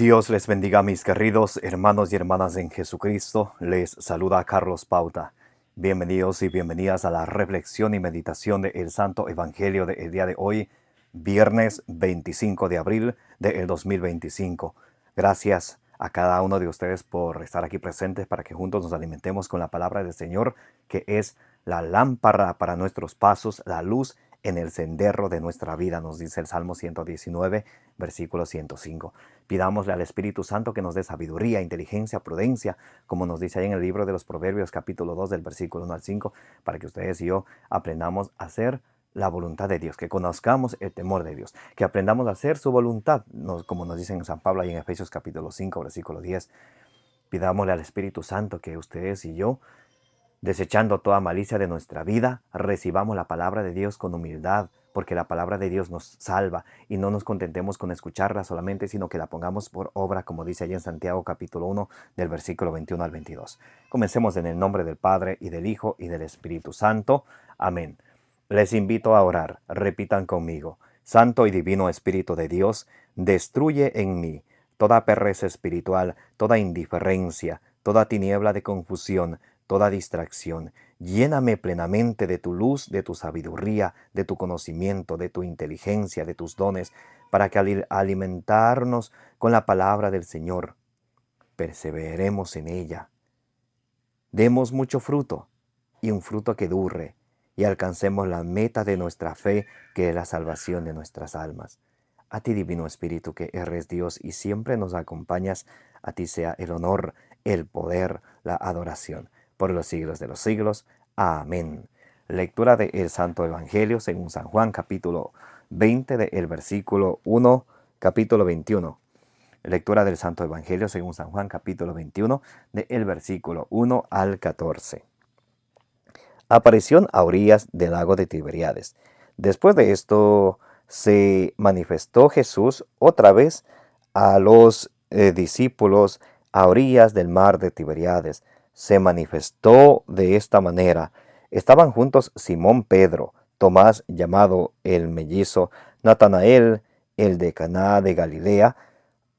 Dios les bendiga, mis queridos hermanos y hermanas en Jesucristo. Les saluda Carlos Pauta. Bienvenidos y bienvenidas a la reflexión y meditación del Santo Evangelio del día de hoy, viernes 25 de abril del 2025. Gracias a cada uno de ustedes por estar aquí presentes para que juntos nos alimentemos con la palabra del Señor, que es la lámpara para nuestros pasos, la luz en el sendero de nuestra vida, nos dice el Salmo 119, versículo 105. Pidámosle al Espíritu Santo que nos dé sabiduría, inteligencia, prudencia, como nos dice ahí en el libro de los Proverbios, capítulo 2, del versículo 1 al 5, para que ustedes y yo aprendamos a hacer la voluntad de Dios, que conozcamos el temor de Dios, que aprendamos a hacer su voluntad, como nos dice en San Pablo ahí en Efesios capítulo 5, versículo 10. Pidámosle al Espíritu Santo que ustedes y yo, desechando toda malicia de nuestra vida, recibamos la palabra de Dios con humildad, porque la palabra de Dios nos salva y no nos contentemos con escucharla solamente, sino que la pongamos por obra, como dice allí en Santiago capítulo 1, del versículo 21 al 22. Comencemos en el nombre del Padre, y del Hijo, y del Espíritu Santo. Amén. Les invito a orar. Repitan conmigo. Santo y divino Espíritu de Dios, destruye en mí toda pereza espiritual, toda indiferencia, toda tiniebla de confusión, toda distracción. Lléname plenamente de tu luz, de tu sabiduría, de tu conocimiento, de tu inteligencia, de tus dones, para que al alimentarnos con la palabra del Señor, perseveremos en ella. Demos mucho fruto, y un fruto que dure, y alcancemos la meta de nuestra fe, que es la salvación de nuestras almas. A ti, Divino Espíritu, que eres Dios y siempre nos acompañas, a ti sea el honor, el poder, la adoración, por los siglos de los siglos. Amén. Lectura del Santo Evangelio según San Juan, capítulo 20, del versículo 1, capítulo 21. Lectura del Santo Evangelio según San Juan, capítulo 21, del versículo 1 al 14. Aparición a orillas del lago de Tiberíades. Después de esto, se manifestó Jesús otra vez a los discípulos a orillas del mar de Tiberíades. Se manifestó de esta manera. Estaban juntos Simón Pedro, Tomás llamado el mellizo, Natanael, el de Caná de Galilea,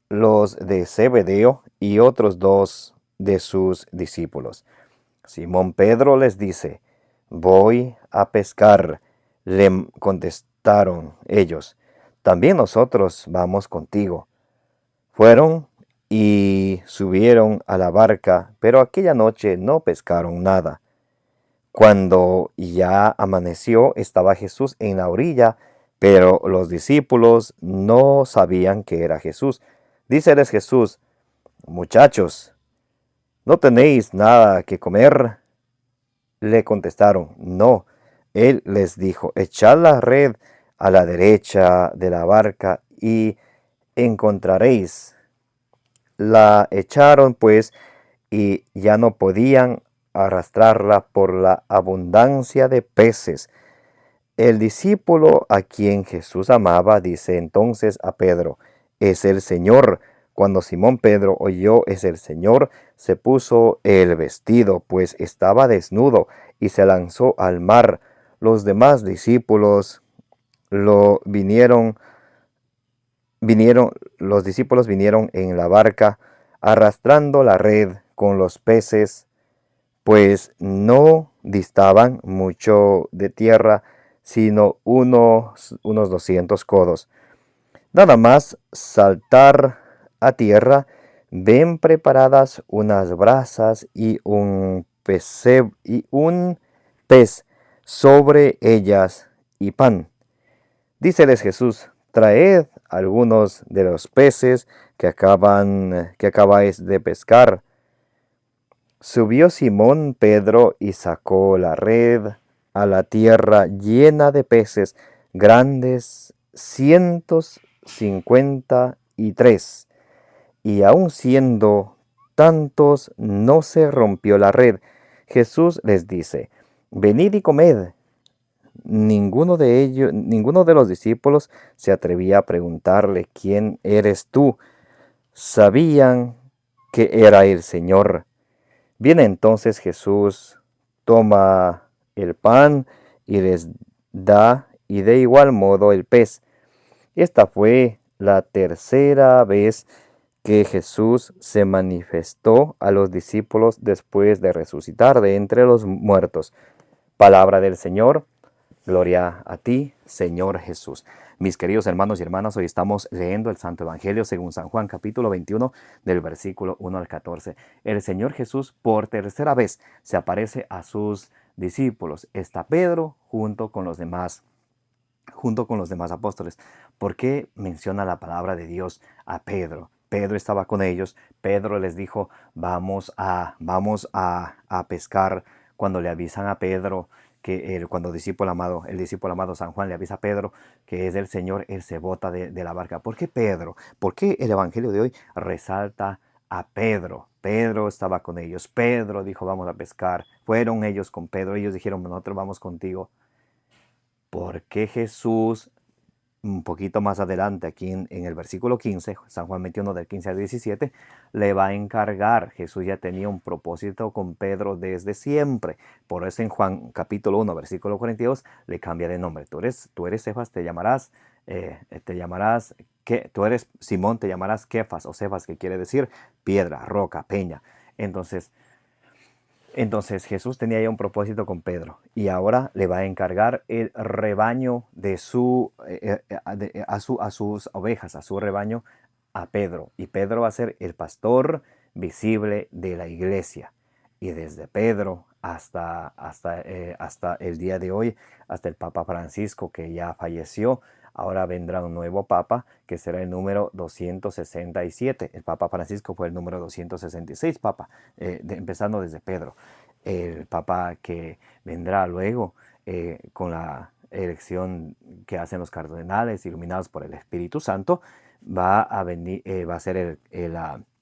los de Zebedeo y otros dos de sus discípulos. Simón Pedro les dice: voy a pescar. Le contestaron ellos: también nosotros vamos contigo. Fueron y subieron a la barca, pero aquella noche no pescaron nada. Cuando ya amaneció, estaba Jesús en la orilla, pero los discípulos no sabían que era Jesús. Díceles Jesús: muchachos, ¿no tenéis nada que comer? Le contestaron: no. Él les dijo: echad la red a la derecha de la barca y encontraréis. La echaron pues, y ya no podían arrastrarla por la abundancia de peces. El discípulo a quien Jesús amaba dice entonces a Pedro: es el Señor. Cuando Simón Pedro oyó es el Señor, se puso el vestido, pues estaba desnudo, y se lanzó al mar. Los demás discípulos los discípulos vinieron en la barca, arrastrando la red con los peces, pues no distaban mucho de tierra, sino unos 200 codos. Nada más saltar a tierra, ven preparadas unas brasas y un pez sobre ellas y pan. Díceles Jesús: traed algunos de los peces que acabáis de pescar. Subió Simón Pedro y sacó la red a la tierra llena de peces grandes, 153. Y aun siendo tantos, no se rompió la red. Jesús les dice: venid y comed. Ninguno de los discípulos se atrevía a preguntarle: ¿quién eres tú? Sabían que era el Señor. Viene entonces Jesús, toma el pan y les da, y de igual modo el pez. Esta fue la tercera vez que Jesús se manifestó a los discípulos después de resucitar de entre los muertos. Palabra del Señor. Gloria a ti, Señor Jesús. Mis queridos hermanos y hermanas, hoy estamos leyendo el Santo Evangelio según San Juan, capítulo 21, del versículo 1 al 14. El Señor Jesús por tercera vez se aparece a sus discípulos. Está Pedro junto con los demás apóstoles. ¿Por qué menciona la palabra de Dios a Pedro? Pedro estaba con ellos. Pedro les dijo, vamos a pescar. Cuando le avisan a Pedro, cuando el discípulo amado San Juan le avisa a Pedro que es del Señor, él se bota de la barca. ¿Por qué Pedro? ¿Por qué el Evangelio de hoy resalta a Pedro? Pedro estaba con ellos. Pedro dijo, vamos a pescar. Fueron ellos con Pedro. Ellos dijeron, nosotros vamos contigo. ¿Por qué Jesús, un poquito más adelante, aquí en el versículo 15, San Juan 21 del 15 al 17, le va a encargar? Jesús ya tenía un propósito con Pedro desde siempre. Por eso en Juan capítulo 1, versículo 42, le cambia de nombre. Tú eres Cefas, tú eres Simón, te llamarás Kefas o Cefas, que quiere decir piedra, roca, peña. Entonces Jesús tenía ya un propósito con Pedro y ahora le va a encargar el rebaño a sus ovejas, a su rebaño, a Pedro. Y Pedro va a ser el pastor visible de la iglesia. Y desde Pedro hasta el día de hoy, hasta el Papa Francisco, que ya falleció, ahora vendrá un nuevo Papa, que será el número 267. El Papa Francisco fue el número 266 Papa, empezando desde Pedro. El Papa que vendrá luego, con la elección que hacen los cardenales, iluminados por el Espíritu Santo, va a ser el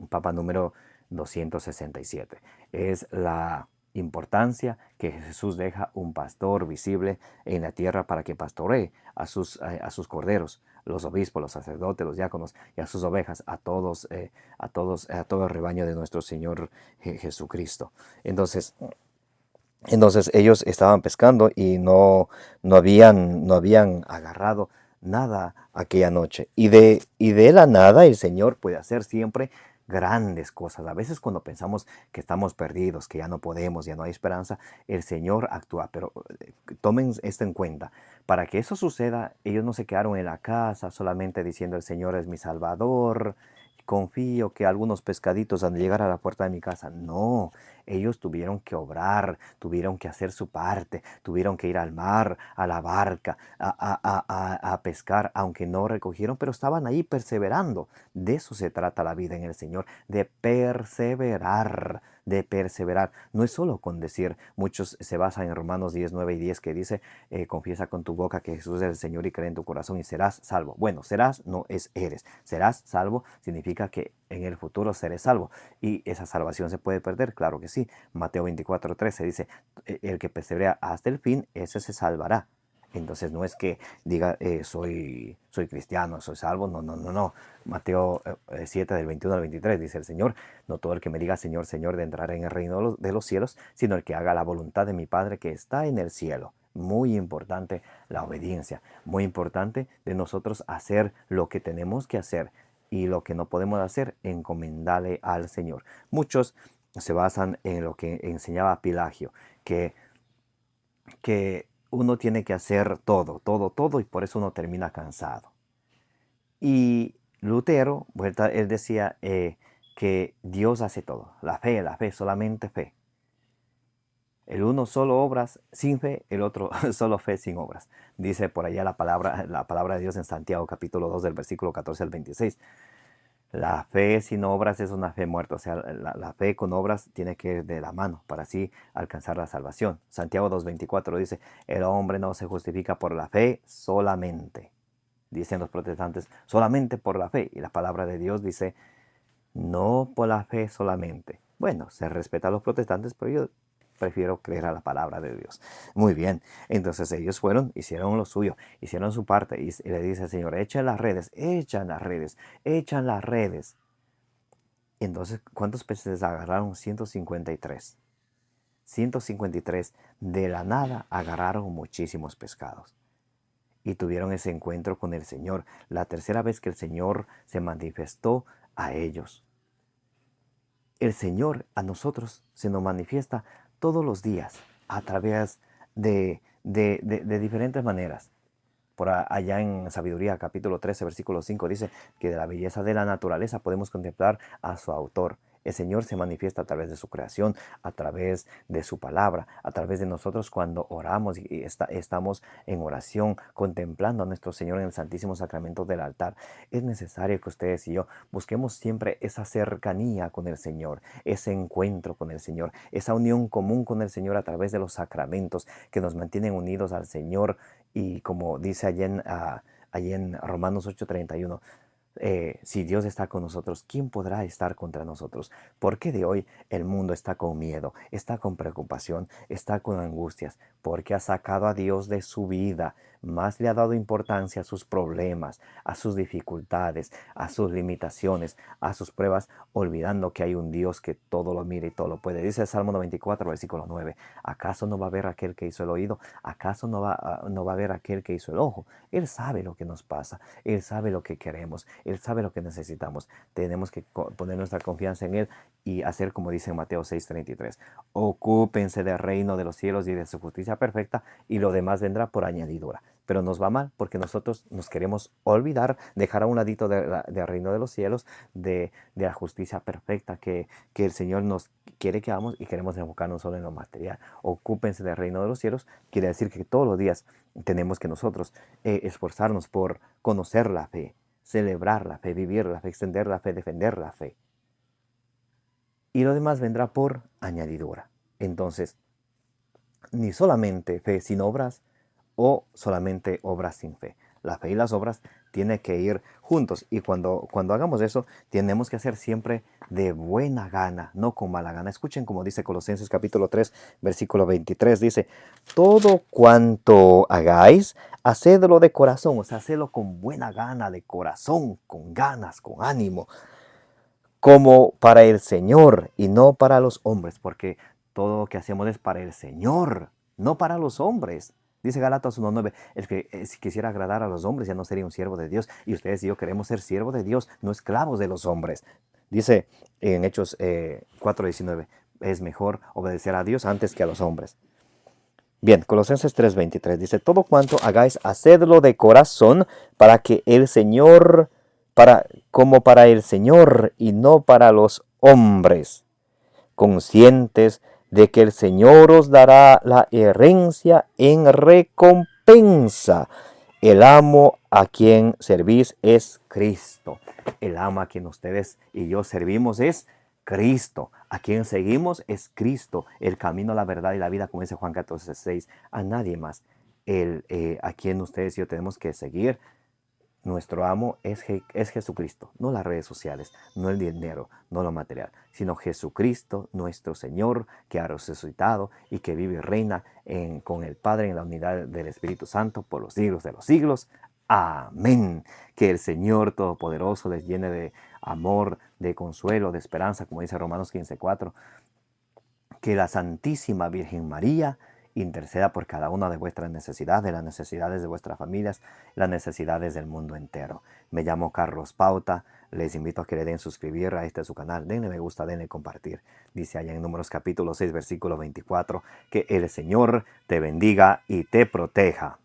Papa número 267. Es la importancia que Jesús deja un pastor visible en la tierra para que pastoree a sus corderos, los obispos, los sacerdotes, los diáconos y a sus ovejas, a todo el rebaño de nuestro Señor Jesucristo. Entonces ellos estaban pescando y no habían agarrado nada aquella noche. Y de la nada el Señor puede hacer siempre grandes cosas. A veces cuando pensamos que estamos perdidos, que ya no podemos, ya no hay esperanza, el Señor actúa. Pero tomen esto en cuenta. Para que eso suceda, ellos no se quedaron en la casa solamente diciendo el Señor es mi Salvador. Confío que algunos pescaditos han de llegar a la puerta de mi casa. No, ellos tuvieron que obrar, tuvieron que hacer su parte, tuvieron que ir al mar, a la barca, a pescar, aunque no recogieron, pero estaban ahí perseverando. De eso se trata la vida en el Señor, de perseverar, de perseverar. No es solo con decir, muchos se basan en Romanos 10, 9 y 10 que dice, confiesa con tu boca que Jesús es el Señor y cree en tu corazón y serás salvo. Bueno, serás no es eres. Serás salvo significa que en el futuro seré salvo. ¿Y esa salvación se puede perder? Claro que sí. Mateo 24:13 dice, el que persevera hasta el fin, ese se salvará. Entonces no es que diga, soy cristiano, soy salvo. No, no, no, no. Mateo 7 del 21 al 23 dice el Señor, no todo el que me diga Señor, Señor, de entrar en el reino de los cielos, sino el que haga la voluntad de mi Padre que está en el cielo. Muy importante la obediencia, muy importante de nosotros hacer lo que tenemos que hacer y lo que no podemos hacer, encomendarle al Señor. Muchos se basan en lo que enseñaba Pilagio, que uno tiene que hacer todo, todo, todo y por eso uno termina cansado. Y Lutero, él decía que Dios hace todo, la fe, solamente fe. El uno solo obras sin fe, el otro solo fe sin obras. Dice por allá la palabra de Dios en Santiago capítulo 2 del versículo 14 al 26. La fe sin obras es una fe muerta, o sea, la fe con obras tiene que ir de la mano para así alcanzar la salvación. Santiago 2:24 dice, el hombre no se justifica por la fe solamente. Dicen los protestantes, solamente por la fe. Y la palabra de Dios dice, no por la fe solamente. Bueno, se respeta a los protestantes, pero yo prefiero creer a la palabra de Dios. Muy bien, entonces ellos fueron, hicieron lo suyo, hicieron su parte y le dice al Señor, echan las redes, echan las redes, echan las redes. Entonces, ¿cuántos peces agarraron? 153. 153. De la nada agarraron muchísimos pescados. Y tuvieron ese encuentro con el Señor. La tercera vez que el Señor se manifestó a ellos. El Señor a nosotros se nos manifiesta todos los días a través de diferentes maneras. Allá en Sabiduría, capítulo 13, versículo 5, dice que de la belleza de la naturaleza podemos contemplar a su autor. El Señor se manifiesta a través de su creación, a través de su palabra, a través de nosotros cuando oramos y estamos en oración, contemplando a nuestro Señor en el Santísimo Sacramento del altar. Es necesario que ustedes y yo busquemos siempre esa cercanía con el Señor, ese encuentro con el Señor, esa unión común con el Señor a través de los sacramentos que nos mantienen unidos al Señor. Y como dice allí en Romanos 8:31, si Dios está con nosotros, ¿quién podrá estar contra nosotros? ¿Por qué de hoy el mundo está con miedo, está con preocupación, está con angustias? Porque ha sacado a Dios de su vida, más le ha dado importancia a sus problemas, a sus dificultades, a sus limitaciones, a sus pruebas, olvidando que hay un Dios que todo lo mira y todo lo puede. Dice el Salmo 94, versículo 9, ¿acaso no va a ver aquel que hizo el oído? ¿Acaso no va a ver aquel que hizo el ojo? Él sabe lo que nos pasa, Él sabe lo que queremos, Él sabe lo que necesitamos. Tenemos que poner nuestra confianza en Él y hacer como dice en Mateo 6:33. Ocúpense del reino de los cielos y de su justicia perfecta, y lo demás vendrá por añadidura. Pero nos va mal porque nosotros nos queremos olvidar, dejar a un ladito del reino de los cielos, de la justicia perfecta que el Señor nos quiere que hagamos, y queremos enfocarnos solo en lo material. Ocúpense del reino de los cielos quiere decir que todos los días tenemos que nosotros esforzarnos por conocer la fe, celebrar la fe, vivir la fe, extender la fe, defender la fe. Y lo demás vendrá por añadidura. Entonces, ni solamente fe sin obras o solamente obras sin fe. La fe y las obras tienen que ir juntos, y cuando hagamos eso, tenemos que hacer siempre de buena gana, no con mala gana. Escuchen como dice Colosenses capítulo 3, versículo 23, dice, todo cuanto hagáis, hacedlo de corazón, o sea, hacedlo con buena gana, de corazón, con ganas, con ánimo, como para el Señor y no para los hombres, porque todo lo que hacemos es para el Señor, no para los hombres. Dice Gálatas 1:9, el que si quisiera agradar a los hombres ya no sería un siervo de Dios. Y ustedes y yo queremos ser siervos de Dios, no esclavos de los hombres. Dice en Hechos 4:19, es mejor obedecer a Dios antes que a los hombres. Bien, Colosenses 3:23 dice, todo cuanto hagáis, hacedlo de corazón para que el Señor, como para el Señor y no para los hombres, conscientes de que el Señor os dará la herencia en recompensa. El amo a quien servís es Cristo. El amo a quien ustedes y yo servimos es Cristo. A quien seguimos es Cristo. El camino, la verdad y la vida, como dice Juan 14:6. A nadie más. A quien ustedes y yo tenemos que seguir. Nuestro amo es Jesucristo, no las redes sociales, no el dinero, no lo material, sino Jesucristo, nuestro Señor, que ha resucitado y que vive y reina con el Padre en la unidad del Espíritu Santo por los siglos de los siglos. Amén. Que el Señor Todopoderoso les llene de amor, de consuelo, de esperanza, como dice Romanos 15:4. Que la Santísima Virgen María interceda por cada una de vuestras necesidades, las necesidades de vuestras familias, las necesidades del mundo entero. Me llamo Carlos Pauta. Les invito a que le den suscribir a su canal. Denle me gusta, denle compartir. Dice allá en Números capítulo 6, versículo 24, que el Señor te bendiga y te proteja.